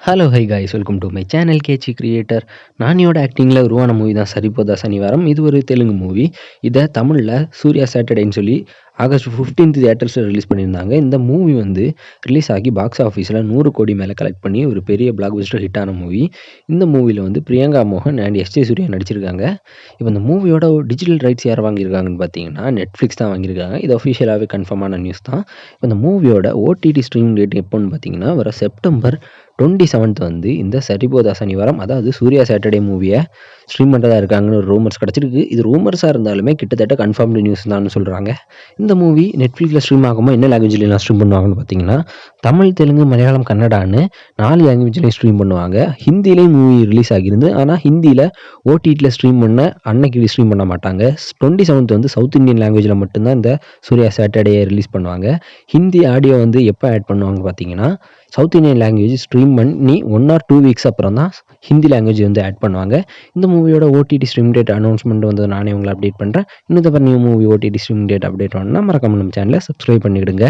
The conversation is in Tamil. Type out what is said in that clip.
Hello hi guys, welcome to my channel catchy creator. நானியோட ஆக்டிங்கில் உருவான மூவி தான் சரிபோதா சனிவாரம். இது ஒரு தெலுங்கு மூவி. இதை தமிழில் சூர்யா சாட்டர்டேன்னு சொல்லி ஆகஸ்ட் 15th தியேட்டர்ஸில் ரிலீஸ் பண்ணியிருந்தாங்க. இந்த மூவி வந்து ரிலீஸ் ஆகி பாக்ஸ் ஆஃபீஸில் 100 கோடி மேலே கலெக்ட் பண்ணி ஒரு பெரிய பிளாக் பஸ்டர் ஹிட்டான மூவி. இந்த மூவியில் வந்து பிரியங்கா மோகன் அண்ட் எஸ்ஜே சூர்யா நடிச்சிருக்காங்க. இப்போ இந்த மூவியோட டிஜிட்டல் ரைட்ஸ் யார் வாங்கியிருக்காங்கன்னு பார்த்தீங்கன்னா நெட்ஃப்ளிக்ஸ் தான் வாங்கியிருக்காங்க. இது அஃபிஷியலாகவே கன்ஃபார்மான நியூஸ் தான். இப்போ இந்த மூவியோட ஓடிடி ஸ்ட்ரீமிங் டேட் எப்போன்னு பார்த்தீங்கன்னா வர செப்டம்பர் 27th வந்து இந்த சரிபோதா சனிவாரம், அதாவது சூர்யா சாட்டர்டே மூவியை ஸ்ட்ரீம் பண்ணுறதா இருக்காங்கன்னு ஒரு ரூமர்ஸ் கிடச்சிருக்கு. இது ரூமர்ஸாக இருந்தாலுமே கிட்டத்தட்ட கன்ஃபார்ம்டு நியூஸ் தான் சொல்கிறாங்க. இந்த மூவி நெட்ஃப்ளிக்ஸில் ஸ்ட்ரீம் ஆகும்போது என்ன லாங்குவேஜ்லாம் ஸ்ட்ரீம் பண்ணுவாங்கன்னு பார்த்தீங்கன்னா தமிழ், தெலுங்கு, மலையாளம், கன்னடான்னு 4 லாங்குவேஜ்லையும் ஸ்ட்ரீம் பண்ணுவாங்க. ஹிந்திலையும் மூவி ரிலீஸ் ஆகியிருந்து, ஆனால் ஹிந்தியில் ஓடிடியில் ஸ்ட்ரீம் பண்ண அன்னைக்கு ஸ்ட்ரீம் பண்ண மாட்டாங்க. 27th வந்து சவுத் இந்தியன் லாங்குவேஜில் மட்டும்தான் இந்த சூர்யா சாட்டர்டே ரிலீஸ் பண்ணுவாங்க. ஹிந்தி ஆடியோ வந்து எப்போ ஆட் பண்ணுவாங்க பார்த்தீங்கன்னா சவுத் இந்தியன் லாங்குவேஜ் ஸ்ட்ரீம் பண்ணி 1 or 2 வீக்ஸ் அப்புறம் தான் ஹிந்தி லாங்குவேஜ் வந்து ஆட் பண்ணுவாங்க. இந்த மூவியோட ஓடிடி ஸ்ட்ரீம் டேட் அனௌன்ஸ்மெண்ட் வந்து நானே உங்களை அப்டேட் பண்ணுறேன். இன்னும் new movie OTT stream date update பண்ணால் மறக்காம நம்ம சேனலை சப்ஸ்கிரைப் பண்ணிவிடுங்க.